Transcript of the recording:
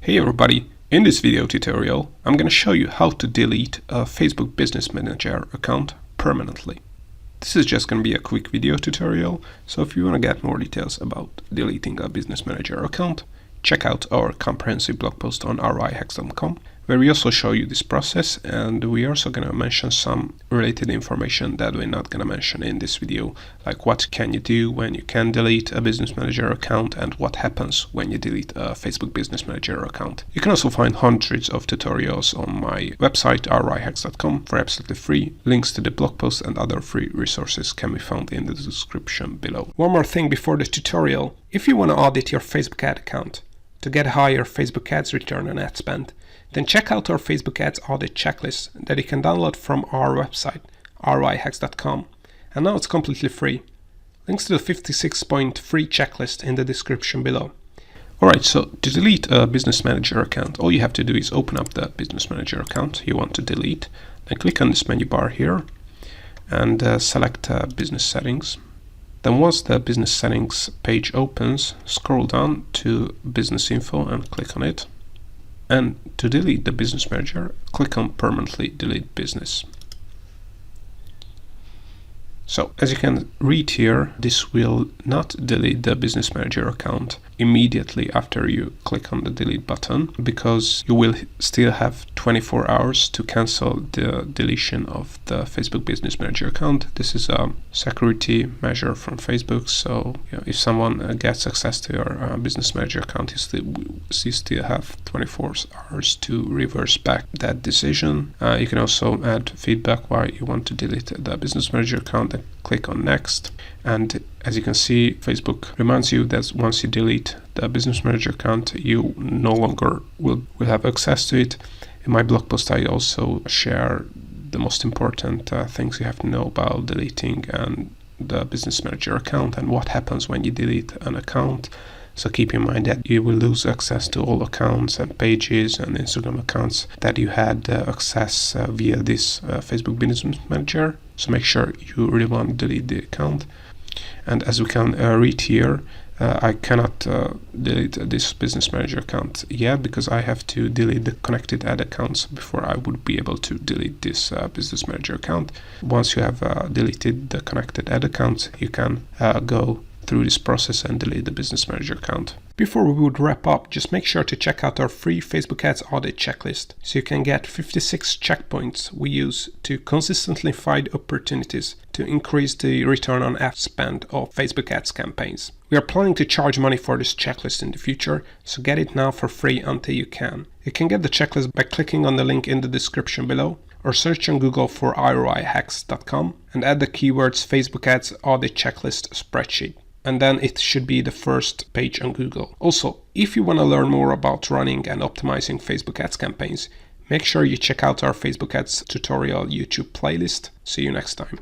Hey everybody, in this video tutorial I'm going to show you how to delete a Facebook Business Manager account permanently. This is just going to be a quick video tutorial, so if you want to get more details about deleting a Business Manager account, check out our comprehensive blog post on 𝐅𝐫𝐞𝐞 where we also show you this process, and we are also going to mention some related information that we're not going to mention in this video, like what can you do when you can delete a Business Manager account and what happens when you delete a Facebook Business Manager account. You can also find hundreds of tutorials on my website 𝐅𝐫𝐞𝐞 for absolutely free. Links to the blog post and other free resources can be found in the description below. One more thing before the tutorial: if you want to audit your Facebook ad account to get a higher Facebook ads return on ad spend, then check out our Facebook ads audit checklist that you can download from our website 𝐅𝐫𝐞𝐞, and now it's completely free. Links to the 56-point free checklist in the description below. Alright, so to delete a Business Manager account, all you have to do is open up the Business Manager account you want to delete, then click on this menu bar here and select Business Settings. Then once the Business Settings page opens, scroll down to Business Info and click on it. And to delete the Business Manager, click on Permanently Delete Business. So as you can read here, this will not delete the Business Manager account immediately after you click on the delete button, because you will still have 24 hours to cancel the deletion of the Facebook Business Manager account. This is a security measure from Facebook, so if someone gets access to your Business Manager account, you still have 24 hours to reverse back that decision. You can also add feedback why you want to delete the Business Manager account and click on Next. And as you can see, Facebook reminds you that once you delete the Business Manager account, you no longer will have access to it. In my blog post, I also share the most important things you have to know about deleting the Business Manager account and what happens when you delete an account. So keep in mind that you will lose access to all accounts and pages and Instagram accounts that you had access via this Facebook Business Manager. So make sure you really want to delete the account. And as we can read here, I cannot delete this Business Manager account yet because I have to delete the connected ad accounts before I would be able to delete this Business Manager account. Once you have deleted the connected ad accounts, you can go through this process and delete the Business Manager account. Before we would wrap up, just make sure to check out our free Facebook Ads audit checklist so you can get 56 checkpoints we use to consistently find opportunities to increase the return on ad spend of Facebook ads campaigns. We are planning to charge money for this checklist in the future, so get it now for free until you can. You can get the checklist by clicking on the link in the description below, or search on Google for 𝐅𝐫𝐞𝐞 and add the keywords Facebook Ads Audit Checklist Spreadsheet. And then it should be the first page on Google. Also, if you want to learn more about running and optimizing Facebook ads campaigns, make sure you check out our Facebook ads tutorial YouTube playlist. See you next time.